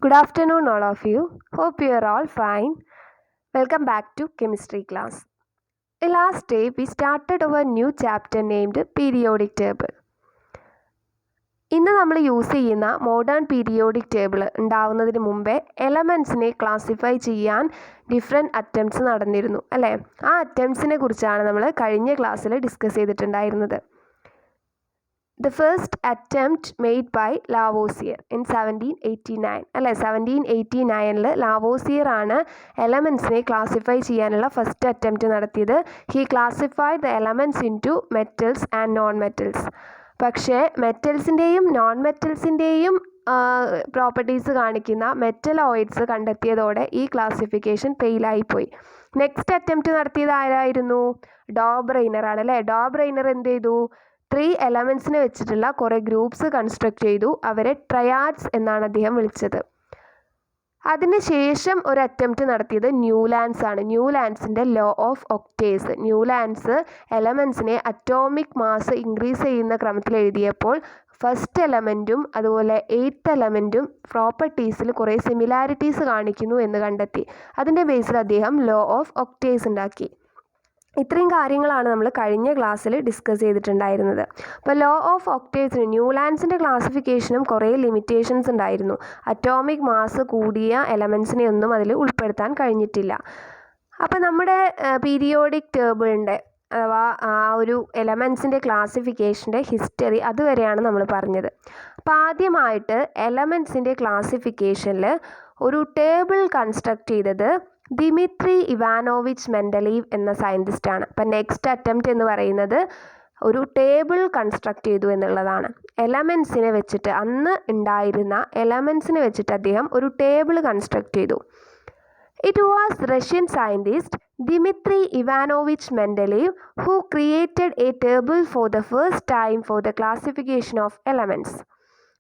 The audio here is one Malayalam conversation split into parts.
Good afternoon, all of you. Hope you are all fine. Welcome back to chemistry class. Last day, we started our new chapter named Periodic Table. ഇന്ന് നമ്മൾ യൂസ് ചെയ്യുന്ന മോഡേൺ പീരിയോഡിക് ടേബിൾ ഉണ്ടാവുന്നതിന് മുമ്പേ എലമെൻറ്റ്സിനെ ക്ലാസിഫൈ ചെയ്യാൻ ഡിഫറെൻറ്റ് അറ്റംപ്റ്റ്സ് നടന്നിരുന്നു അല്ലേ? ആ അറ്റംപ്റ്റ്സിനെ കുറിച്ചാണ് നമ്മൾ കഴിഞ്ഞ ക്ലാസ്സിൽ ഡിസ്കസ് ചെയ്തിട്ടുണ്ടായിരുന്നത്. The first attempt made by Lavoisier in 1789 അല്ലേ? 1789 ലാവോസിയർ ആണ് എലമെൻറ്റ്സിനെ ക്ലാസിഫൈ ചെയ്യാനുള്ള ഫസ്റ്റ് അറ്റംപ്റ്റ് നടത്തിയത്. He classified the elements into metals and non metals. പക്ഷേ മെറ്റൽസിൻ്റെയും നോൺ മെറ്റൽസിൻ്റെയും പ്രോപ്പർട്ടീസ് കാണിക്കുന്ന മെറ്റലോയിഡ്സ് കണ്ടെത്തിയതോടെ ഈ ക്ലാസിഫിക്കേഷൻ ഫെയിലായിപ്പോയി. നെക്സ്റ്റ് അറ്റംപ്റ്റ് നടത്തിയത് ആരായിരുന്നു? ഡോബ്രെയ്നർ ആണ് അല്ലേ? ഡോബ്രെയ്നർ എന്ത് ചെയ്തു? 3 എലമെൻറ്റ്സിനെ വെച്ചിട്ടുള്ള കുറേ ഗ്രൂപ്പ്സ് കൺസ്ട്രക്ട് ചെയ്തു. അവരെ ട്രയാഡ്സ് എന്നാണ് അദ്ദേഹം വിളിച്ചത്. അതിനുശേഷം ഒരു അറ്റംപ്റ്റ് നടത്തിയത് ന്യൂലാൻഡ്സ് ആണ്. ന്യൂലാൻഡ്സിൻ്റെ ലോ ഓഫ് ഒക്ടേവ്സ്. ന്യൂലാൻഡ്സ് എലമെൻറ്റ്സിനെ അറ്റോമിക് മാസ് ഇൻക്രീസ് ചെയ്യുന്ന ക്രമത്തിൽ എഴുതിയപ്പോൾ ഫസ്റ്റ് എലമെൻറ്റും അതുപോലെ 8th എലമെൻറ്റും പ്രോപ്പർട്ടീസിൽ കുറേ സിമിലാരിറ്റീസ് കാണിക്കുന്നു എന്ന് കണ്ടെത്തി. അതിൻ്റെ ബേസിൽ അദ്ദേഹം ലോ ഓഫ് ഒക്ടേവ്സ് ഉണ്ടാക്കി. ഇത്രയും കാര്യങ്ങളാണ് നമ്മൾ കഴിഞ്ഞ ക്ലാസ്സിൽ ഡിസ്കസ് ചെയ്തിട്ടുണ്ടായിരുന്നത്. അപ്പോൾ ലോ ഓഫ് ഒക്ടേവ്സിന് ന്യൂലാൻഡ്സിൻ്റെ ക്ലാസിഫിക്കേഷനും കുറേ ലിമിറ്റേഷൻസ് ഉണ്ടായിരുന്നു. അറ്റോമിക് മാസ് കൂടിയ എലമെൻറ്റ്സിനെ ഒന്നും അതിൽ ഉൾപ്പെടുത്താൻ കഴിഞ്ഞിട്ടില്ല. അപ്പോൾ നമ്മുടെ പീരിയോഡിക് ടേബിളിൻ്റെ അഥവാ ആ ഒരു എലമെൻറ്റ്സിൻ്റെ ക്ലാസിഫിക്കേഷൻ്റെ ഹിസ്റ്ററി അതുവരെയാണ് നമ്മൾ പറഞ്ഞത്. അപ്പോൾ ആദ്യമായിട്ട് എലമെൻറ്റ്സിൻ്റെ ക്ലാസിഫിക്കേഷനിൽ ഒരു ടേബിൾ കൺസ്ട്രക്ട് ചെയ്തത് ദിമിത്രി ഇവാനോവിച്ച് മെൻഡലീവ് എന്ന സയൻറ്റിസ്റ്റാണ്. അപ്പം നെക്സ്റ്റ് അറ്റംപ്റ്റ് എന്ന് പറയുന്നത് ഒരു ടേബിൾ കൺസ്ട്രക്ട് ചെയ്തു എന്നുള്ളതാണ്. എലമെൻറ്റ്സിനെ വെച്ചിട്ട് അന്ന് ഉണ്ടായിരുന്ന എലമെൻറ്റ്സിനെ വെച്ചിട്ട് അദ്ദേഹം ഒരു ടേബിൾ കൺസ്ട്രക്ട് ചെയ്തു. It was Russian scientist Dmitry Ivanovich Mendeleev who created a table for the first time for the classification of elements.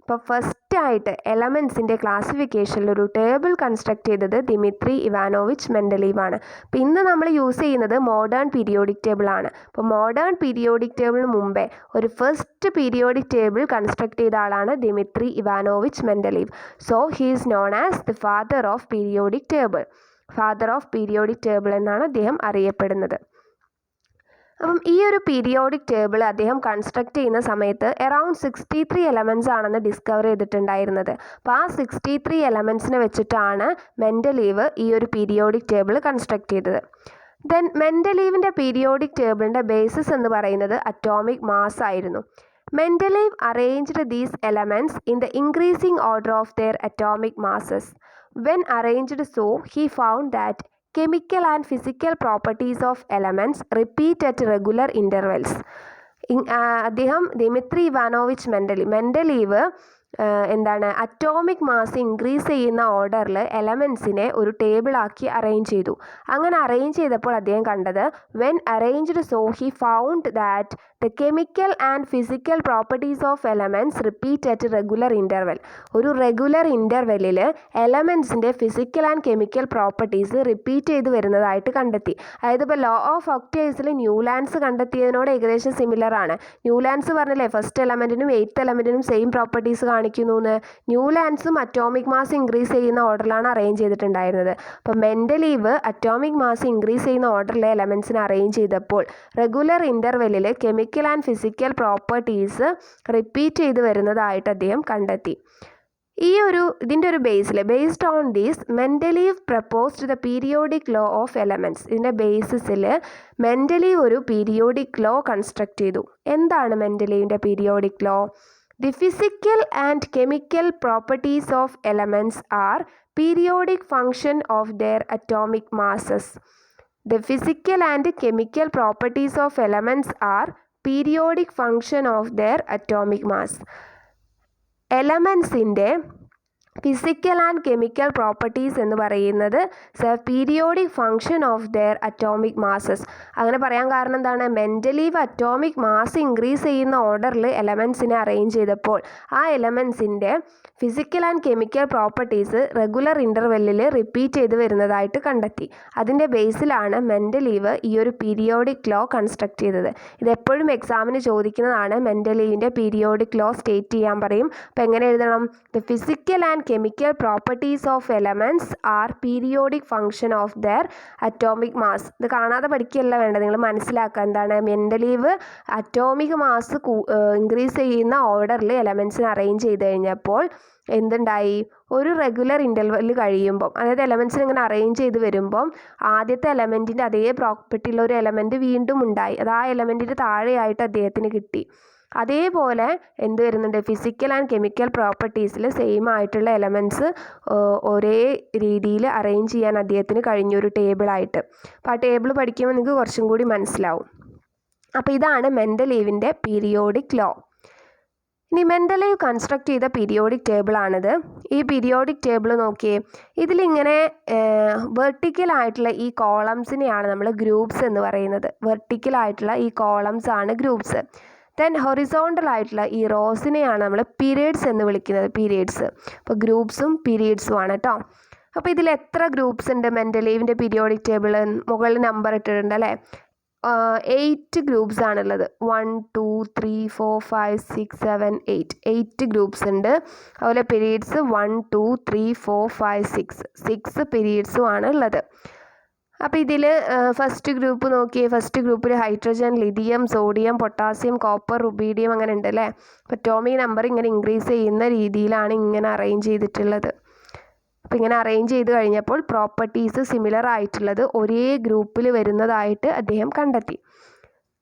അപ്പോൾ ഫസ്റ്റായിട്ട് എലമെൻറ്റ്സിൻ്റെ ക്ലാസിഫിക്കേഷനിൽ ഒരു ടേബിൾ കൺസ്ട്രക്ട് ചെയ്തത് ദിമിത്രി ഇവാനോവിച്ച് മെൻഡലീവ് ആണ്. അപ്പോൾ ഇന്ന് നമ്മൾ യൂസ് ചെയ്യുന്നത് മോഡേൺ പീരിയോഡിക് ടേബിൾ ആണ്. അപ്പോൾ മോഡേൺ പീരിയോഡിക് ടേബിളിന് മുമ്പേ ഒരു ഫസ്റ്റ് പീരിയോഡിക് ടേബിൾ കൺസ്ട്രക്ട് ചെയ്ത ആളാണ് Dmitri Ivanovich Mendeleev. So he is known as the father of periodic table. Father of periodic table എന്നാണ് അദ്ദേഹം അറിയപ്പെടുന്നത്. അപ്പം ഈ ഒരു പീരിയോഡിക് ടേബിൾ അദ്ദേഹം കൺസ്ട്രക്ട് ചെയ്യുന്ന സമയത്ത് അറൗണ്ട് 63 എലമെൻറ്റ്സ് ആണെന്ന് ഡിസ്കവർ ചെയ്തിട്ടുണ്ടായിരുന്നത്. അപ്പോൾ ആ 63 എലമെൻറ്റ്സിനെ വെച്ചിട്ടാണ് മെൻഡലീവ് ഈ ഒരു പീരിയോഡിക് ടേബിൾ കൺസ്ട്രക്ട് ചെയ്തത്. ദെൻ മെൻഡലീവിൻ്റെ പീരിയോഡിക് ടേബിളിൻ്റെ ബേസിസ് എന്ന് പറയുന്നത് അറ്റോമിക് മാസ് ആയിരുന്നു. Mendeleev arranged these elements in the increasing order of their atomic masses. When arranged so, he found that chemical and physical properties of elements repeat at regular intervals. അദ്ദേഹം ദിമിത്രി ഇവാനോവിച്ച് മെൻഡലീവ് എന്താണ് അറ്റോമിക് മാസ് ഇൻക്രീസ് ചെയ്യുന്ന ഓർഡറിൽ എലമെൻറ്റ്സിനെ ഒരു ടേബിളാക്കി അറേഞ്ച് ചെയ്തു. അങ്ങനെ അറേഞ്ച് ചെയ്തപ്പോൾ അദ്ദേഹം കണ്ടത് when arranged so he found that the chemical and physical properties of elements repeat at regular interval. ഒരു റെഗുലർ ഇൻ്റർവെല്ലിൽ എലമെൻറ്റ്സിൻ്റെ physical and chemical properties repeat ചെയ്ത് വരുന്നതായിട്ട് കണ്ടെത്തി. അതായത് ഇപ്പോൾ ലോ ഓഫ് ഒക്ടേവ്സിൽ ന്യൂലാൻഡ്സ് കണ്ടെത്തിയതിനോട് ഏകദേശം സിമിലർ ആണ്. ന്യൂലാൻഡ്സ് പറഞ്ഞില്ലേ ഫസ്റ്റ് എലമെൻറ്റിനും 8th എലമെൻറ്റിനും സെയിം പ്രോപ്പർട്ടീസ് കാണിക്കുന്നു എന്ന്. ന്യൂലാൻഡ്സും അറ്റോമിക് മാസ് ഇൻക്രീസ് ചെയ്യുന്ന ഓർഡറിലാണ് അറേഞ്ച് ചെയ്തിട്ടുണ്ടായിരുന്നത്. അപ്പോൾ മെൻഡലീവ് അറ്റോമിക് മാസ് ഇൻക്രീസ് ചെയ്യുന്ന ഓർഡറിലെ എലമെൻറ്റ്സിനെ അറേഞ്ച് ചെയ്തപ്പോൾ റെഗുലർ ഇൻ്റർവെല്ലിൽ chemical and physical properties repeat ചെയ്ത് വരുന്നതായിട്ട് അദ്ദേഹം കണ്ടെത്തി. ഇതിൻ്റെ ഒരു based on these Mendeleev proposed the periodic law of elements. ഇതിൻ്റെ ബേസിസിൽ മെൻഡലീവ് ഒരു പീരിയോഡിക് ലോ കൺസ്ട്രക്ട് ചെയ്തു. എന്താണ് മെൻഡലീവിൻ്റെ periodic law? The physical and chemical properties of elements are periodic function of their atomic masses. The physical and chemical properties of elements are periodic function of their atomic mass. എലമെൻസിൻ്റെ ഫിസിക്കൽ ആൻഡ് കെമിക്കൽ പ്രോപ്പർട്ടീസ് എന്ന് പറയുന്നത് periodic function of their atomic masses. അങ്ങനെ പറയാൻ കാരണം എന്താണ്? മെൻഡലീവ് അറ്റോമിക് മാസ് ഇൻക്രീസ് ചെയ്യുന്ന ഓർഡറിൽ എലമെൻസിനെ അറേഞ്ച് ചെയ്തപ്പോൾ ആ എലമെൻസിൻ്റെ physical and chemical properties regular ഇൻ്റർവെല്ലിൽ റിപ്പീറ്റ് ചെയ്ത് വരുന്നതായിട്ട് കണ്ടെത്തി. അതിൻ്റെ ബേസിലാണ് മെൻഡലീവ് ഈ ഒരു പീരിയോഡിക് ലോ കൺസ്ട്രക്ട് ചെയ്തത്. ഇതെപ്പോഴും എക്സാമിന് ചോദിക്കുന്നതാണ്. മെൻഡലീവിൻ്റെ പീരിയോഡിക് ലോ സ്റ്റേറ്റ് ചെയ്യാൻ പറയും. അപ്പോൾ എങ്ങനെ എഴുതണം? The physical and chemical properties of elements are periodic function of their atomic mass. ഇത് കാണാതെ പഠിക്കുകയല്ല വേണ്ടത്, നിങ്ങൾ മനസ്സിലാക്കുക എന്താണ്. മെൻഡലീവ് അറ്റോമിക് മാസ് ഇൻക്രീസ് ചെയ്യുന്ന ഓർഡറിൽ എലമെൻസിനെ അറേഞ്ച് ചെയ്ത് കഴിഞ്ഞപ്പോൾ എന്തുണ്ടായി, ഒരു റെഗുലർ ഇൻ്റർവെൽ കഴിയുമ്പം, അതായത് എലമെൻസിന് ഇങ്ങനെ അറേഞ്ച് ചെയ്ത് വരുമ്പം ആദ്യത്തെ എലമെൻറ്റിൻ്റെ അതേ പ്രോപ്പർട്ടി ഉള്ള ഒരു എലമെൻറ്റ് വീണ്ടും ഉണ്ടായി. അത് ആ എലമെൻറ്റിൻ്റെ താഴെയായിട്ട് അദ്ദേഹത്തിന് കിട്ടി. അതേപോലെ എന്ത് വരുന്നുണ്ട്, ഫിസിക്കൽ ആൻഡ് കെമിക്കൽ പ്രോപ്പർട്ടീസിൽ സെയിം ആയിട്ടുള്ള എലമെൻറ്റ്സ് ഒരേ രീതിയിൽ അറേഞ്ച് ചെയ്യാൻ അദ്ദേഹത്തിന് കഴിഞ്ഞൊരു ടേബിളായിട്ട്. അപ്പോൾ ആ ടേബിൾ പഠിക്കുമ്പോൾ നിങ്ങൾക്ക് കുറച്ചും കൂടി മനസ്സിലാവും. അപ്പോൾ ഇതാണ് മെൻഡലീവിൻ്റെ പീരിയോഡിക് ലോ. ഇനി മെൻഡലീവ് കൺസ്ട്രക്ട് ചെയ്ത പീരിയോഡിക് ടേബിളാണിത്. ഈ പീരിയോഡിക് ടേബിൾ നോക്കിയേ, ഇതിലിങ്ങനെ വെർട്ടിക്കലായിട്ടുള്ള ഈ കോളംസിനെയാണ് നമ്മൾ ഗ്രൂപ്പ്സ് എന്ന് പറയുന്നത്. വെർട്ടിക്കലായിട്ടുള്ള ഈ കോളംസ് ആണ് ഗ്രൂപ്പ്സ്. ദെൻ ഹൊറിസോണ്ടൽ ആയിട്ടുള്ള ഈ റോസിനെയാണ് നമ്മൾ പീരീഡ്സ് എന്ന് വിളിക്കുന്നത്. പീരീഡ്സ്. അപ്പോൾ ഗ്രൂപ്പ്സും പീരീഡ്സും ആണ് കേട്ടോ. അപ്പോൾ ഇതിൽ എത്ര ഗ്രൂപ്പ്സ് ഉണ്ട് മെൻഡലീവിൻ്റെ പീരിയോഡിക് ടേബിൾ? മുകളിൽ നമ്പർ ഇട്ടിട്ടുണ്ട് അല്ലേ. 8 ഗ്രൂപ്പ്സ് ആണുള്ളത്. 1 2 3 4 5 6 7 8 8 ഗ്രൂപ്പ്സ് ഉണ്ട്. അതുപോലെ പീരീഡ്സ് 1 2 3 4 5 6 പീരീഡ്സും ആണ് ഉള്ളത്. അപ്പോൾ ഇതിൽ ഫസ്റ്റ് ഗ്രൂപ്പ് നോക്കിയേ. ഫസ്റ്റ് ഗ്രൂപ്പിൽ hydrogen, lithium, sodium, potassium, copper, rubidium അങ്ങനെ ഉണ്ട് അല്ലേ. അപ്പോൾ അറ്റോമിക് നമ്പർ ഇങ്ങനെ ഇൻക്രീസ് ചെയ്യുന്ന രീതിയിലാണ് ഇങ്ങനെ അറേഞ്ച് ചെയ്തിട്ടുള്ളത്. അപ്പോൾ ഇങ്ങനെ അറേഞ്ച് ചെയ്ത് കഴിഞ്ഞപ്പോൾ പ്രോപ്പർട്ടീസ് സിമിലർ ആയിട്ടുള്ളത് ഒരേ ഗ്രൂപ്പിൽ വരുന്നതായിട്ട് അദ്ദേഹം കണ്ടെത്തി.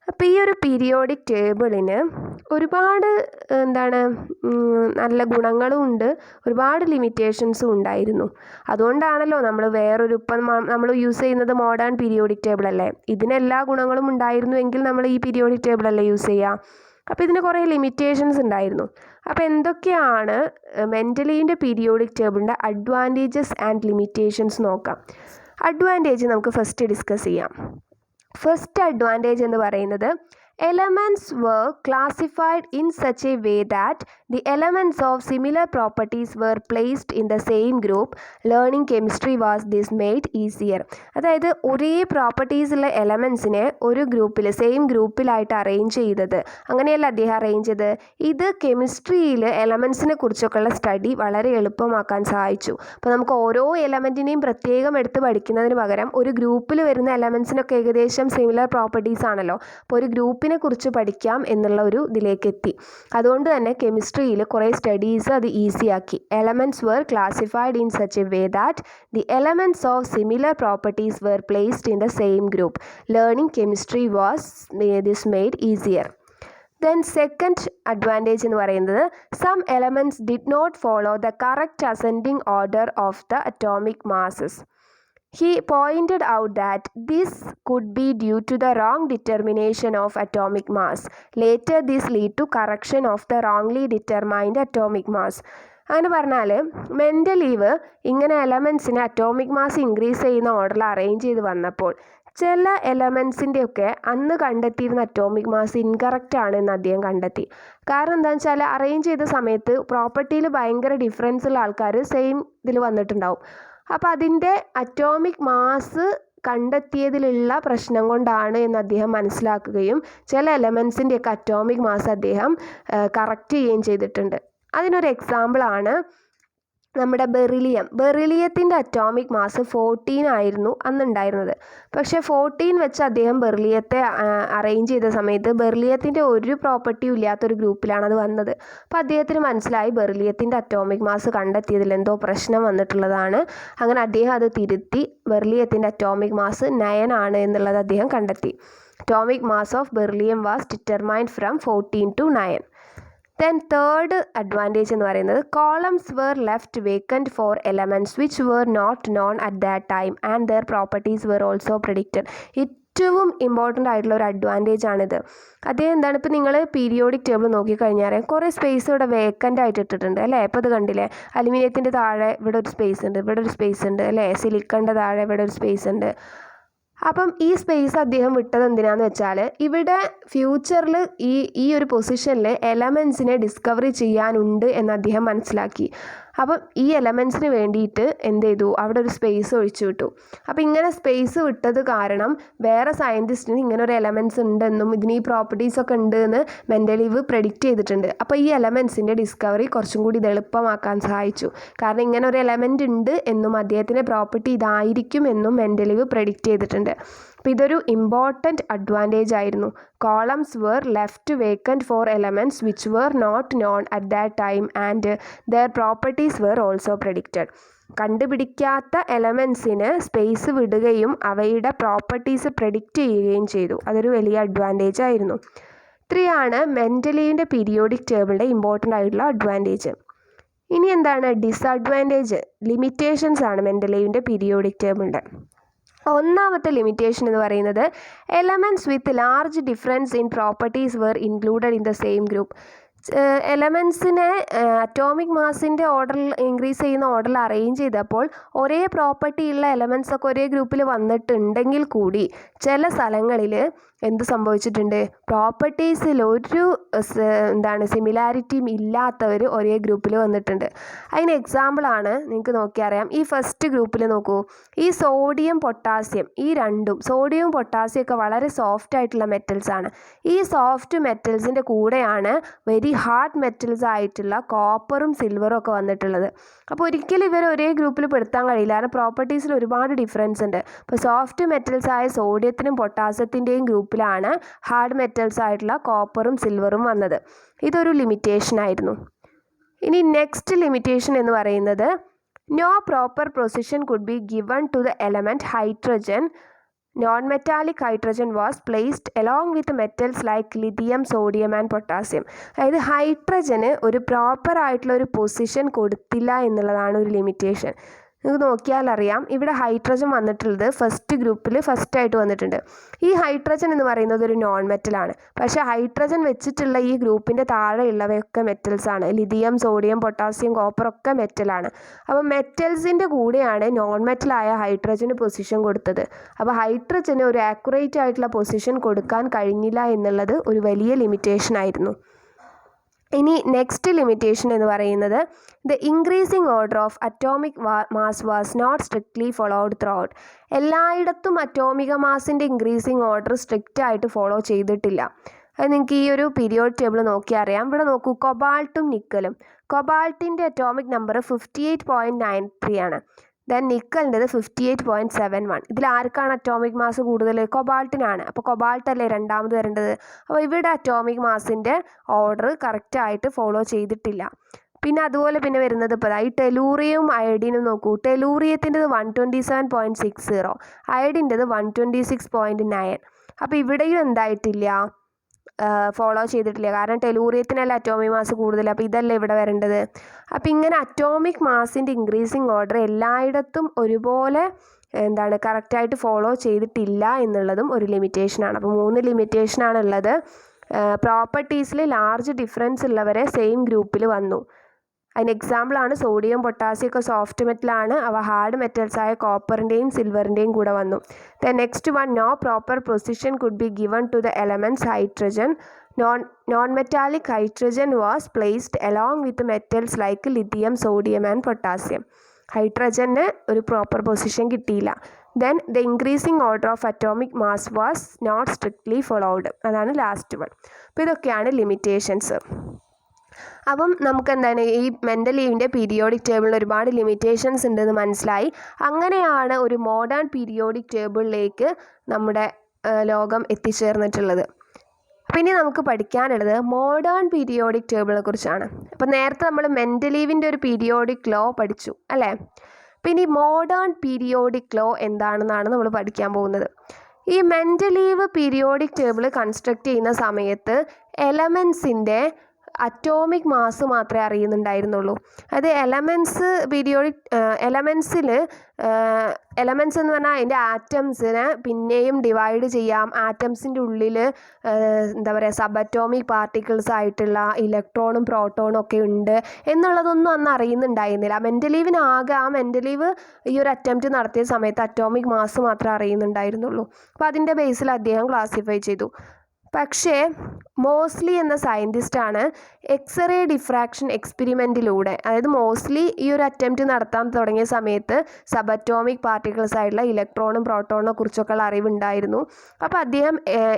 അപ്പോൾ ഈ ഒരു പീരിയോഡിക് ടേബിളിന് ഒരുപാട് നല്ല ഗുണങ്ങളും ഉണ്ട്, ഒരുപാട് ലിമിറ്റേഷൻസും ഉണ്ടായിരുന്നു. അതുകൊണ്ടാണല്ലോ ഇപ്പം നമ്മൾ യൂസ് ചെയ്യുന്നത് മോഡേൺ പീരിയോഡിക് ടേബിൾ അല്ലേ. ഇതിനെല്ലാ ഗുണങ്ങളും ഉണ്ടായിരുന്നുവെങ്കിൽ നമ്മൾ ഈ പീരിയോഡിക് ടേബിൾ അല്ലേ യൂസ് ചെയ്യുക. അപ്പോൾ ഇതിന് കുറേ ലിമിറ്റേഷൻസ് ഉണ്ടായിരുന്നു. അപ്പോൾ എന്തൊക്കെയാണ് മെൻഡലീവിൻ്റെ പീരിയോഡിക് ടേബിളിൻ്റെ അഡ്വാൻറ്റേജസ് ആൻഡ് ലിമിറ്റേഷൻസ് നോക്കാം. അഡ്വാൻറ്റേജ് നമുക്ക് ഫസ്റ്റ് ഡിസ്കസ് ചെയ്യാം. ഫസ്റ്റ് അഡ്വാൻറ്റേജ് എന്ന് പറയുന്നത് elements were classified in such a way that the elements of similar properties were placed in the same group. Learning chemistry was this made easier. അതായത് ഒരേ പ്രോപ്പർട്ടീസ് ഉള്ള എലമെൻസിനെ ഒരു ഗ്രൂപ്പിൽ സെയിം ഗ്രൂപ്പിലായിട്ട് അറേഞ്ച് ചെയ്തത്. അങ്ങനെയല്ല അദ്ദേഹം അറേഞ്ച് ചെയ്തത്. ഇത് കെമിസ്ട്രിയിൽ എലമെൻസിനെ കുറിച്ചൊക്കെയുള്ള സ്റ്റഡി വളരെ എളുപ്പമാക്കാൻ സഹായിച്ചു. അപ്പോൾ നമുക്ക് ഓരോ എലമെൻറ്റിനെയും പ്രത്യേകം എടുത്ത് പഠിക്കുന്നതിന് പകരം ഒരു ഗ്രൂപ്പിൽ വരുന്ന എലമെൻസിനൊക്കെ ഏകദേശം സിമിലർ പ്രോപ്പർട്ടീസ് ആണല്ലോ. അപ്പോൾ ഒരു ഗ്രൂപ്പിനെ കുറിച്ച് പഠിക്കാം എന്നുള്ള ഒരു ഇതിലേക്ക് എത്തി. അതുകൊണ്ട് തന്നെ കെമിസ്ട്രിയിൽ കുറേ സ്റ്റഡീസ് അത് ഈസിയാക്കി. Elements were classified in such a way that the elements of similar properties were placed in the same group. Learning chemistry was this made easier. Then second advantage എന്ന് പറയുന്നത് some elements did not follow the correct ascending order of the atomic masses. He pointed out that this could be due to the wrong determination of atomic mass. Later this lead to correction of the wrongly determined atomic mass. അങ്ങനെ പറഞ്ഞാൽ മെൻഡലീവ് ഇങ്ങനെ എലമെൻസിനെ അറ്റോമിക് മാസ് ഇൻക്രീസ് ചെയ്യുന്ന ഓർഡറിൽ അറേഞ്ച് ചെയ്ത് വന്നപ്പോൾ ചില എലമെൻസിൻ്റെയൊക്കെ അന്ന് കണ്ടെത്തിയിരുന്ന അറ്റോമിക് മാസ് ഇൻകറക്റ്റ് ആണെന്ന് അദ്ദേഹം കണ്ടെത്തി. കാരണം എന്താണെന്ന് വെച്ചാൽ അറേഞ്ച് ചെയ്ത സമയത്ത് പ്രോപ്പർട്ടിയിൽ ഭയങ്കര ഡിഫറൻസ് ഉള്ള ആൾക്കാർ സെയിം ഇതിൽ വന്നിട്ടുണ്ടാവും. അപ്പോൾ അതിൻ്റെ അറ്റോമിക് മാസ് കണ്ടെത്തിയതിലുള്ള പ്രശ്നം കൊണ്ടാണ് എന്ന് അദ്ദേഹം മനസ്സിലാക്കുകയും ചില എലമെൻസിൻ്റെയൊക്കെ അറ്റോമിക് മാസ് അദ്ദേഹം കറക്റ്റ് ചെയ്യുകയും ചെയ്തിട്ടുണ്ട്. അതിനൊരു എക്സാമ്പിളാണ് നമ്മുടെ ബെറിലിയത്തിൻ്റെ അറ്റോമിക് മാസ് 14 ആയിരുന്നു അന്നുണ്ടായിരുന്നത്. പക്ഷേ 14 വെച്ച് അദ്ദേഹം ബെറിലിയത്തെ അറേഞ്ച് ചെയ്ത സമയത്ത് ബെറിലിയത്തിൻ്റെ ഒരു പ്രോപ്പർട്ടിയും ഇല്ലാത്തൊരു ഗ്രൂപ്പിലാണ് അത് വന്നത്. അപ്പോൾ അദ്ദേഹത്തിന് മനസ്സിലായി ബെറിലിയത്തിൻ്റെ അറ്റോമിക് മാസ് കണ്ടെത്തിയതിൽ എന്തോ പ്രശ്നം വന്നിട്ടുള്ളതാണ്. അങ്ങനെ അദ്ദേഹം അത് തിരുത്തി ബെറിലിയത്തിൻ്റെ അറ്റോമിക് മാസ് 9 ആണ് എന്നുള്ളത് അദ്ദേഹം കണ്ടെത്തി. Atomic mass of beryllium was determined from 14 to 9. Then third advantage എന്ന് പറയുന്നത് columns were left vacant for elements which were not known at that time and their properties were also predicted. ഏറ്റവും ഇമ്പോർട്ടൻ്റ് ആയിട്ടുള്ള ഒരു അഡ്വാൻറ്റേജ് ആണിത്. എന്താണ്, ഇപ്പോൾ നിങ്ങൾ പീരിയോഡിക് ടേബിൾ നോക്കിക്കഴിഞ്ഞാൽ കുറേ സ്പേസ് ഇവിടെ വേക്കൻ്റ് ആയിട്ട് ഇട്ടിട്ടുണ്ട് അല്ലേ. ഇപ്പോൾ ഇത് കണ്ടില്ലേ, അലുമിനിയത്തിൻ്റെ താഴെ ഇവിടെ ഒരു സ്പേസ് ഉണ്ട്, ഇവിടെ ഒരു സ്പേസ് ഉണ്ട് അല്ലേ. സിലിക്കണിൻ്റെ താഴെ ഇവിടെ ഒരു സ്പേസ് ഉണ്ട്. അപ്പം ഈ സ്പേസ് അദ്ദേഹം വിട്ടത് എന്തിനാന്ന് വെച്ചാൽ ഇവിടെ ഫ്യൂച്ചറിൽ ഈ ഒരു പൊസിഷനിൽ എലമെൻസിനെ ഡിസ്കവറി ചെയ്യാനുണ്ട് എന്ന് അദ്ദേഹം മനസ്സിലാക്കി. അപ്പം ഈ എലമെൻസിന് വേണ്ടിയിട്ട് എന്ത് ചെയ്തു, അവിടെ ഒരു സ്പേസ് ഒഴിച്ചു വിട്ടു. അപ്പോൾ ഇങ്ങനെ സ്പേസ് വിട്ടത് കാരണം വേറെ സയൻറ്റിസ്റ്റിന് ഇങ്ങനെ ഒരു എലമെൻസ് ഉണ്ടെന്നും ഇതിന് ഈ പ്രോപ്പർട്ടീസൊക്കെ ഉണ്ട് എന്ന് മെൻഡലീവ് പ്രെഡിക്റ്റ് ചെയ്തിട്ടുണ്ട്. അപ്പോൾ ഈ എലമെൻസിൻ്റെ ഡിസ്കവറി കുറച്ചും കൂടി ഇത് എളുപ്പമാക്കാൻ സഹായിച്ചു. കാരണം ഇങ്ങനെ ഒരു എലമെൻ്റ് ഉണ്ട് എന്നും അദ്ദേഹത്തിൻ്റെ പ്രോപ്പർട്ടി ഇതായിരിക്കും എന്നും മെൻഡലീവ് പ്രെഡിക്റ്റ് ചെയ്തിട്ടുണ്ട്. അപ്പോൾ ഇതൊരു ഇമ്പോർട്ടൻറ്റ് അഡ്വാൻറ്റേജ് ആയിരുന്നു. Columns were left vacant for elements which were not known at that time and their properties were also predicted. കണ്ടുപിടിക്കാത്ത എലമെൻസിന് സ്പേസ് വിടുകയും അവയുടെ പ്രോപ്പർട്ടീസ് പ്രെഡിക്റ്റ് ചെയ്യുകയും ചെയ്തു. അതൊരു വലിയ അഡ്വാൻറ്റേജ് ആയിരുന്നു. ഇത്രയാണ് മെൻഡലീവിൻ്റെ പീരിയോഡിക് ടേബിളിൻ്റെ ഇമ്പോർട്ടൻ്റ് ആയിട്ടുള്ള അഡ്വാൻറ്റേജ്. ഇനി എന്താണ് ഡിസഡ്വാൻറ്റേജ്, ലിമിറ്റേഷൻസ് ആണ് മെൻഡലീവിൻ്റെ പീരിയോഡിക് ടേബിളിൻ്റെ. ഒന്നാമത്തെ ലിമിറ്റേഷൻ എന്ന് പറയുന്നത് elements with large difference in properties were included in the same group. എലമെൻസിനെ അറ്റോമിക് മാസിൻ്റെ ഓർഡറിൽ ഇൻക്രീസ് ചെയ്യുന്ന ഓർഡറിൽ അറേഞ്ച് ചെയ്തപ്പോൾ ഒരേ പ്രോപ്പർട്ടി ഉള്ള എലമെൻസ് ഒക്കെ ഒരേ ഗ്രൂപ്പിൽ വന്നിട്ടുണ്ടെങ്കിൽ കൂടി ചില സ്ഥലങ്ങളിൽ എന്ത് സംഭവിച്ചിട്ടുണ്ട്, പ്രോപ്പർട്ടീസിൽ ഒരു സിമിലാരിറ്റിയും ഇല്ലാത്തവർ ഒരേ ഗ്രൂപ്പിൽ വന്നിട്ടുണ്ട്. അതിന് എക്സാമ്പിളാണ് നിങ്ങൾക്ക് നോക്കിയാൽ അറിയാം. ഈ ഫസ്റ്റ് ഗ്രൂപ്പിൽ നോക്കൂ, ഈ സോഡിയം പൊട്ടാസ്യം, ഈ രണ്ടും സോഡിയവും പൊട്ടാസ്യം ഒക്കെ വളരെ സോഫ്റ്റ് ആയിട്ടുള്ള മെറ്റൽസ് ആണ്. ഈ സോഫ്റ്റ് മെറ്റൽസിൻ്റെ കൂടെയാണ് വെരി ഹാർഡ് മെറ്റൽസ് ആയിട്ടുള്ള കോപ്പറും സിൽവറും ഒക്കെ വന്നിട്ടുള്ളത്. അപ്പോൾ ഒരിക്കലും ഇവർ ഒരേ ഗ്രൂപ്പിൽ പെടുത്താൻ കഴിയില്ല, കാരണം പ്രോപ്പർട്ടീസിൽ ഒരുപാട് ഡിഫറൻസ് ഉണ്ട്. ഇപ്പോൾ സോഫ്റ്റ് മെറ്റൽസ് ആയ സോഡിയത്തിനും പൊട്ടാസ്യത്തിൻ്റെയും ഗ്രൂപ്പിലാണ് ഹാർഡ് മെറ്റൽസ് ആയിട്ടുള്ള കോപ്പറും സിൽവറും വന്നത്. ഇതൊരു ലിമിറ്റേഷൻ ആയിരുന്നു. ഇനി നെക്സ്റ്റ് ലിമിറ്റേഷൻ എന്ന് പറയുന്നത് no proper position could be given to the element hydrogen. non-metallic hydrogen was placed along with metals like lithium, sodium and potassium. അതായത് ഹൈഡ്രജന് ഒരു പ്രോപ്പർ ആയിട്ടുള്ള ഒരു പൊസിഷൻ കൊടുത്തില്ല എന്നുള്ളതാണ് ഒരു ലിമിറ്റേഷൻ. നിങ്ങൾക്ക് നോക്കിയാൽ അറിയാം, ഇവിടെ ഹൈഡ്രജൻ വന്നിട്ടുള്ളത് ഫസ്റ്റ് ഗ്രൂപ്പിൽ ഫസ്റ്റായിട്ട് വന്നിട്ടുണ്ട്. ഈ ഹൈഡ്രജൻ എന്ന് പറയുന്നത് ഒരു നോൺ മെറ്റലാണ്. പക്ഷേ ഹൈഡ്രജൻ വെച്ചിട്ടുള്ള ഈ ഗ്രൂപ്പിൻ്റെ താഴെയുള്ളവയൊക്കെ മെറ്റൽസ് ആണ്. ലിഥിയം, സോഡിയം, പൊട്ടാസ്യം, കോപ്പർ ഒക്കെ മെറ്റലാണ്. അപ്പോൾ മെറ്റൽസിൻ്റെ കൂടെയാണ് നോൺ മെറ്റലായ ഹൈഡ്രജന് പൊസിഷൻ കൊടുത്തത്. അപ്പോൾ ഹൈഡ്രജന് ഒരു ആക്യുറേറ്റ് ആയിട്ടുള്ള പൊസിഷൻ കൊടുക്കാൻ കഴിഞ്ഞില്ല എന്നുള്ളത് ഒരു വലിയ ലിമിറ്റേഷൻ ആയിരുന്നു. ഇനി നെക്സ്റ്റ് ലിമിറ്റേഷൻ എന്ന് പറയുന്നത് the increasing order of atomic mass was not strictly followed throughout. എല്ലായിടത്തും അറ്റോമിക മാസിൻ്റെ ഇൻക്രീസിങ് ഓർഡർ സ്ട്രിക്റ്റ് ആയിട്ട് ഫോളോ ചെയ്തിട്ടില്ല. അത് നിങ്ങൾക്ക് ഈ ഒരു പീരിയോഡിക് ടേബിൾ നോക്കിയാൽ അറിയാം. ഇവിടെ നോക്കൂ, കൊബാൾട്ടും നിക്കലും. കൊബാൾട്ടിൻ്റെ അറ്റോമിക് നമ്പർ 58.93 ആണ്. ദെൻ നിക്കലിൻ്റെത് 58.71. ഇതിൽ ആർക്കാണ് അറ്റോമിക് മാസ് കൂടുതൽ? കൊബാൾട്ടിനാണ്. അപ്പോൾ കൊബാൾട്ട് അല്ലേ രണ്ടാമത് വരേണ്ടത്. അപ്പോൾ ഇവിടെ അറ്റോമിക് മാസിൻ്റെ ഓർഡർ കറക്റ്റായിട്ട് ഫോളോ ചെയ്തിട്ടില്ല. പിന്നെ അതുപോലെ പിന്നെ വരുന്നത് ഇപ്പോൾ ഈ ടെലൂറിയവും അയഡിനും നോക്കൂ. ടെലൂറിയത്തിൻ്റെത് 127.60, അയഡിൻ്റെത് 126.9. അപ്പോൾ ഇവിടെയും എന്തായിട്ടില്ല, ഫോളോ ചെയ്തിട്ടില്ല. കാരണം ടെലൂറിയത്തിനല്ല അറ്റോമിക് മാസ് കൂടുതൽ, അപ്പോൾ ഇതല്ല ഇവിടെ വരേണ്ടത്. അപ്പോൾ ഇങ്ങനെ അറ്റോമിക് മാസിൻ്റെ ഇൻക്രീസിങ് ഓർഡർ എല്ലായിടത്തും ഒരുപോലെ കറക്റ്റായിട്ട് ഫോളോ ചെയ്തിട്ടില്ല എന്നുള്ളതും ഒരു ലിമിറ്റേഷനാണ്. അപ്പോൾ 3 ലിമിറ്റേഷനാണ് ഉള്ളത്. പ്രോപ്പർട്ടീസിൽ ലാർജ് ഡിഫറൻസ് ഉള്ളവരെ സെയിം ഗ്രൂപ്പിൽ വന്നു. അതിന് എക്സാമ്പിളാണ് സോഡിയം, പൊട്ടാസ്യം ഒക്കെ സോഫ്റ്റ് മെറ്റലാണ്. അവ ഹാർഡ് മെറ്റൽസായ കോപ്പറിൻ്റെയും സിൽവറിൻ്റെയും കൂടെ വന്നു. The next one, no proper position could be given to the elements hydrogen. Non metallic hydrogen was placed along with metals like lithium, sodium and potassium. ഹൈഡ്രജന് ഒരു പ്രോപ്പർ പൊസിഷൻ കിട്ടിയില്ല. Then the increasing order of atomic mass was not strictly followed. അതാണ് ലാസ്റ്റ് വൺ. അപ്പോൾ ഇതൊക്കെയാണ് ലിമിറ്റേഷൻസ്. അപ്പം നമുക്ക് ഈ മെൻഡലീവിൻ്റെ പീരിയോഡിക് ടേബിളിൽ ഒരുപാട് ലിമിറ്റേഷൻസ് ഉണ്ടെന്ന് മനസ്സിലായി. അങ്ങനെയാണ് ഒരു മോഡേൺ പീരിയോഡിക് ടേബിളിലേക്ക് നമ്മുടെ ലോകം എത്തിച്ചേർന്നിട്ടുള്ളത്. പിന്നെ നമുക്ക് പഠിക്കാനുള്ളത് മോഡേൺ പീരിയോഡിക് ടേബിളിനെ കുറിച്ചാണ്. അപ്പോൾ നേരത്തെ നമ്മൾ മെൻഡലീവിൻ്റെ ഒരു പീരിയോഡിക് ലോ പഠിച്ചു അല്ലേ. പിന്നെ ഈ മോഡേൺ പീരിയോഡിക് ലോ എന്താണെന്നാണ് നമ്മൾ പഠിക്കാൻ പോകുന്നത്. ഈ മെൻഡലീവ് പീരിയോഡിക് ടേബിൾ കൺസ്ട്രക്റ്റ് ചെയ്യുന്ന സമയത്ത് എലമെൻസിൻ്റെ അറ്റോമിക് മാസ് മാത്രമേ അറിയുന്നുണ്ടായിരുന്നുള്ളൂ. അത് എലമെൻസ് എലമെൻസ് എന്ന് പറഞ്ഞാൽ അതിൻ്റെ ആറ്റംസിനെ പിന്നെയും ഡിവൈഡ് ചെയ്യാം. ആറ്റംസിൻ്റെ ഉള്ളിൽ സബ് അറ്റോമിക് പാർട്ടിക്കിൾസ് ആയിട്ടുള്ള ഇലക്ട്രോണും പ്രോട്ടോണും ഒക്കെ ഉണ്ട് എന്നുള്ളതൊന്നും അന്ന് അറിയുന്നുണ്ടായിരുന്നില്ല. മെൻഡലീവിന് ആകെ മെൻഡലീവ് ഈ ഒരു അറ്റംപ്റ്റ് നടത്തിയ സമയത്ത് അറ്റോമിക് മാസ് മാത്രമേ അറിയുന്നുണ്ടായിരുന്നുള്ളൂ. അപ്പോൾ അതിൻ്റെ ബേസിൽ അദ്ദേഹം ക്ലാസിഫൈ ചെയ്തു. പക്ഷേ മോസ്ലി എന്ന സയൻറ്റിസ്റ്റാണ് എക്സ്റേ ഡിഫ്രാക്ഷൻ എക്സ്പെരിമെൻറ്റിലൂടെ, അതായത് മോസ്ലി ഈ ഒരു അറ്റംപ്റ്റ് നടത്താൻ തുടങ്ങിയ സമയത്ത് സബറ്റോമിക് പാർട്ടിക്കിൾസ് ആയിട്ടുള്ള ഇലക്ട്രോണും പ്രോട്ടോണിനെ കുറിച്ചൊക്കെയുള്ള അറിവുണ്ടായിരുന്നു. അപ്പോൾ അദ്ദേഹം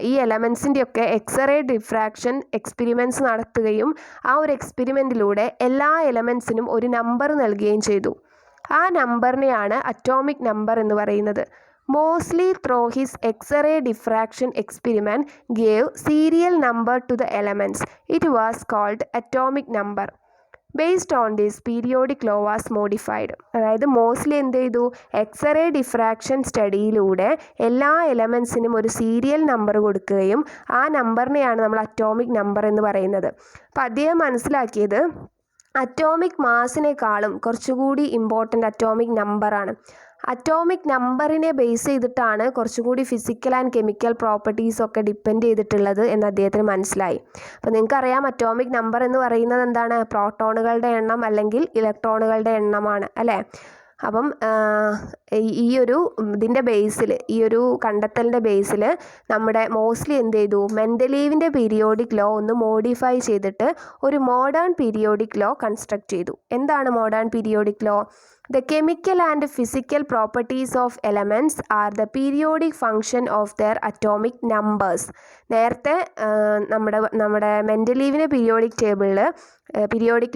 ഈ എലമെൻസിൻ്റെയൊക്കെ എക്സ്റേ ഡിഫ്രാക്ഷൻ എക്സ്പെരിമെൻറ്റ്സ് നടത്തുകയും ആ ഒരു എക്സ്പെരിമെൻറ്റിലൂടെ എല്ലാ എലമെൻസിനും ഒരു നമ്പർ നൽകുകയും ചെയ്തു. ആ നമ്പറിനെയാണ് അറ്റോമിക് നമ്പർ എന്ന് പറയുന്നത്. Mosley, through his X-ray diffraction experiment, gave serial number to the elements. It was called atomic number. Based on this, periodic law was modified. അതായത് മോസ്ലി എന്ത് ചെയ്തു? എക്സ്റേ ഡിഫ്രാക്ഷൻ സ്റ്റഡിയിലൂടെ എല്ലാ എലമെൻസിനും ഒരു സീരിയൽ നമ്പർ കൊടുക്കുകയും ആ നമ്പറിനെയാണ് നമ്മൾ അറ്റോമിക് നമ്പർ എന്ന് പറയുന്നത്. അപ്പോൾ അദ്ദേഹം മനസ്സിലാക്കിയത് അറ്റോമിക് മാസിനേക്കാളും കുറച്ചുകൂടി ഇമ്പോർട്ടൻ്റ് അറ്റോമിക് നമ്പറാണ്. അറ്റോമിക് നമ്പറിനെ ബേസ് ചെയ്തിട്ടാണ് കുറച്ചുകൂടി ഫിസിക്കൽ ആൻഡ് കെമിക്കൽ പ്രോപ്പർട്ടീസൊക്കെ ഡിപ്പെൻഡ് ചെയ്തിട്ടുള്ളത് എന്ന് അദ്ദേഹത്തിന് മനസ്സിലായി. അപ്പോൾ നിങ്ങൾക്കറിയാം അറ്റോമിക് നമ്പർ എന്ന് പറയുന്നത് എന്താണ്? പ്രോട്ടോണുകളുടെ എണ്ണം അല്ലെങ്കിൽ ഇലക്ട്രോണുകളുടെ എണ്ണമാണ് അല്ലേ? അപ്പം ഈ ഒരു ഇതിൻ്റെ ബേസിൽ, ഈ ഒരു കണ്ടെത്തലിൻ്റെ ബേസിൽ നമ്മുടെ മോസ്ലി എന്ത് ചെയ്തു? മെൻഡലീവിൻ്റെ പീരിയോഡിക് ലോ ഒന്ന് മോഡിഫൈ ചെയ്തിട്ട് ഒരു മോഡേൺ പീരിയോഡിക് ലോ കൺസ്ട്രക്ട് ചെയ്തു. എന്താണ് modern periodic law? The chemical and physical properties of elements are the periodic function of their atomic numbers. നേരത്തെ നമ്മുടെ മെൻഡലീവിൻ്റെ periodic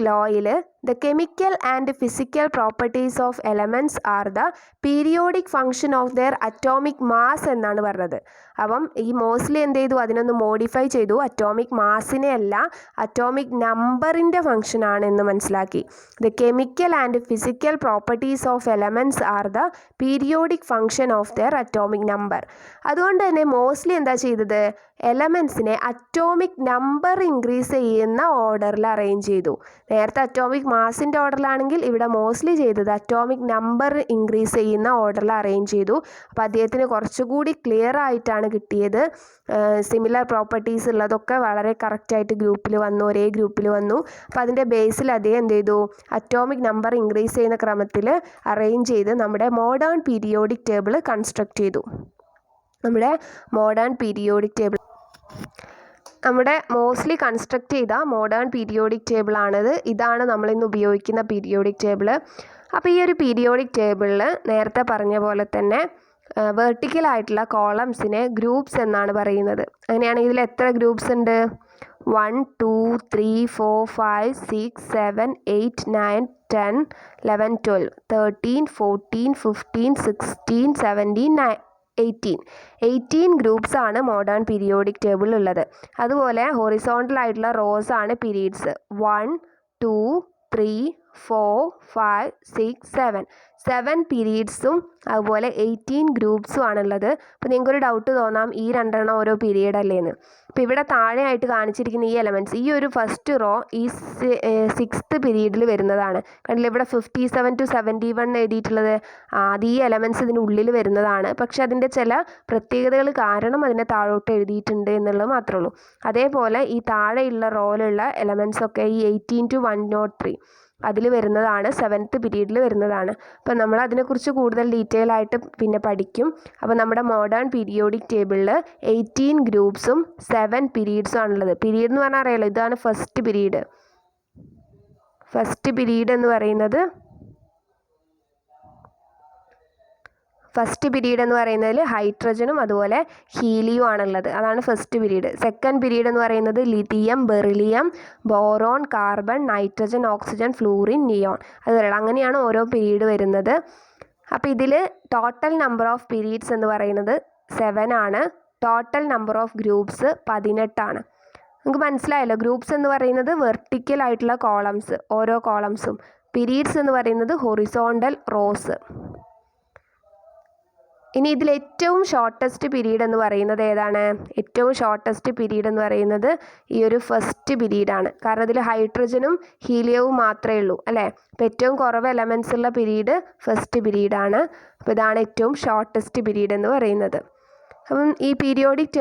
ലോയിൽ the chemical and physical properties of elements are the periodic function of their atomic mass എന്നാണ് പറഞ്ഞത്. അപ്പം ഈ മോസ്ലി എന്ത് ചെയ്തു? അതിനൊന്ന് മോഡിഫൈ ചെയ്തു. അറ്റോമിക് മാസിനെ അല്ല, അറ്റോമിക് നമ്പറിൻ്റെ ഫംഗ്ഷനാണ് എന്ന് മനസ്സിലാക്കി. The chemical and physical properties of elements are the periodic function of their atomic number. അതുകൊണ്ട് തന്നെ മോസ്ലി എന്താ ചെയ്തത്? എലമെൻസിനെ അറ്റോമിക് നമ്പർ ഇൻക്രീസ് ചെയ്യുന്ന ഓർഡറിൽ അറേഞ്ച് ചെയ്തു. നേരത്തെ അറ്റോമിക് മാസിൻ്റെ ഓർഡറിലാണെങ്കിൽ ഇവിടെ മോസ്ലി ചെയ്തത് അറ്റോമിക് നമ്പർ ഇൻക്രീസ് ചെയ്യുന്ന ഓർഡറിൽ അറേഞ്ച് ചെയ്തു. അപ്പോൾ അദ്ദേഹത്തിന് കുറച്ചുകൂടി ക്ലിയർ ആയിട്ടാണ് കിട്ടിയത്. സിമിലർ പ്രോപ്പർട്ടീസ് ഉള്ളതൊക്കെ വളരെ കറക്റ്റായിട്ട് ഒരേ ഗ്രൂപ്പിൽ വന്നു. അപ്പോൾ അതിൻ്റെ ബേസിൽ അദ്ദേഹം എന്ത് ചെയ്തു? അറ്റോമിക് നമ്പർ ഇൻക്രീസ് ചെയ്യുന്ന ക്രമത്തിൽ അറേഞ്ച് ചെയ്ത് നമ്മുടെ മോഡേൺ പീരിയോഡിക് ടേബിൾ കൺസ്ട്രക്ട് ചെയ്തു. നമ്മുടെ മോസ്ലി കൺസ്ട്രക്ട് ചെയ്ത മോഡേൺ പീരിയോഡിക് ടേബിളാണിത്. ഇതാണ് നമ്മളിന്ന് ഉപയോഗിക്കുന്ന പീരിയോഡിക് ടേബിൾ. അപ്പോൾ ഈ ഒരു പീരിയോഡിക് ടേബിളിൽ നേരത്തെ പറഞ്ഞ പോലെ തന്നെ വെർട്ടിക്കലായിട്ടുള്ള കോളംസിനെ ഗ്രൂപ്പ്സ് എന്നാണ് പറയുന്നത്. അങ്ങനെയാണെങ്കിൽ ഇതിൽ എത്ര ഗ്രൂപ്പ്സ് ഉണ്ട്? 1 2 3 4 5 6 7 8 9 10 11 12 13 14 15 16 17 18 ഗ്രൂപ്പ്സ് ആണ് മോഡേൺ പീരിയോഡിക് ടേബിൾ ഉള്ളത്. അതുപോലെ ഹൊറിസോണ്ടൽ ആയിട്ടുള്ള റോസ് ആണ് പീരീഡ്സ്. 1 2 3 4 5 6 7 പീരീഡ്സും അതുപോലെ 18 ഗ്രൂപ്പ്സും ആണുള്ളത്. അപ്പോൾ നിങ്ങൾക്കൊരു ഡൗട്ട് തോന്നാം, ഈ രണ്ടെണ്ണം ഓരോ പീരീഡ് അല്ലേന്ന്. അപ്പോൾ ഇവിടെ താഴെയായിട്ട് കാണിച്ചിരിക്കുന്ന ഈ എലമെൻറ്റ്സ്, ഈ ഒരു ഫസ്റ്റ് റോ ഈ 6th പീരീഡിൽ വരുന്നതാണ്. കണ്ടില്ലേ ഇവിടെ 57 to 71 എഴുതിയിട്ടുള്ളത്? അത് ഈ എലമെൻറ്റ്സ് ഇതിനുള്ളിൽ വരുന്നതാണ്. പക്ഷെ അതിൻ്റെ ചില പ്രത്യേകതകൾ കാരണം അതിനെ താഴോട്ട് എഴുതിയിട്ടുണ്ട് എന്നുള്ളത് മാത്രമേ ഉള്ളൂ. അതേപോലെ ഈ താഴെയുള്ള റോയിലുള്ള എലമെൻറ്റ്സ് ഒക്കെ ഈ 18 to 103 അതിൽ വരുന്നതാണ്, 7th പീരീഡിൽ വരുന്നതാണ്. അപ്പോൾ നമ്മൾ അതിനെക്കുറിച്ച് കൂടുതൽ ഡീറ്റെയിൽ ആയിട്ട് പിന്നെ പഠിക്കും. അപ്പോൾ നമ്മുടെ മോഡേൺ പീരിയോഡിക് ടേബിളിൽ 18 ഗ്രൂപ്പ്സും 7 പീരീഡ്സും ആണുള്ളത്. പീരീഡ് എന്ന് പറഞ്ഞാൽ അറിയാലോ, ഇതാണ് ഫസ്റ്റ് പീരീഡ്. ഫസ്റ്റ് പീരീഡ് എന്ന് പറയുന്നതിൽ ഹൈഡ്രജനും അതുപോലെ ഹീലിയും ആണുള്ളത്. അതാണ് ഫസ്റ്റ് പീരീഡ്. സെക്കൻഡ് പീരീഡ് എന്ന് പറയുന്നത് lithium, beryllium, boron, carbon, nitrogen, oxygen, fluorine, neon. അതുപോലെ അങ്ങനെയാണ് ഓരോ പീരീഡ് വരുന്നത്. അപ്പോൾ ഇതിൽ ടോട്ടൽ നമ്പർ ഓഫ് പീരീഡ്സ് എന്ന് പറയുന്നത് 7 ആണ്. ടോട്ടൽ നമ്പർ ഓഫ് ഗ്രൂപ്പ്സ് 18 ആണ്. നിങ്ങൾക്ക് മനസ്സിലായല്ലോ, ഗ്രൂപ്പ്സ് എന്ന് പറയുന്നത് വെർട്ടിക്കൽ ആയിട്ടുള്ള കോളംസ്, ഓരോ കോളംസും. പീരീഡ്സ് എന്ന് പറയുന്നത് ഹൊറിസോണ്ടൽ റോസ്. ഇനി ഇതിൽ ഏറ്റവും ഷോർട്ടസ്റ്റ് പീരീഡ് എന്ന് പറയുന്നത് ഏതാണ്? ഏറ്റവും ഷോർട്ടസ്റ്റ് പീരീഡ് എന്ന് പറയുന്നത് ഈ ഒരു ഫസ്റ്റ് പീരീഡാണ്. കാരണം ഇതിൽ ഹൈഡ്രജനും ഹീലിയവും മാത്രമേ ഉള്ളൂ അല്ലേ? അപ്പോൾ ഏറ്റവും കുറവ് എലമെൻറ്റ്സ് ഉള്ള പീരീഡ് ഫസ്റ്റ് പീരീഡാണ്. അപ്പോൾ ഇതാണ് ഏറ്റവും ഷോർട്ടസ്റ്റ് പീരീഡ് എന്ന് പറയുന്നത്. അപ്പം ഈ പീരിയോഡിക്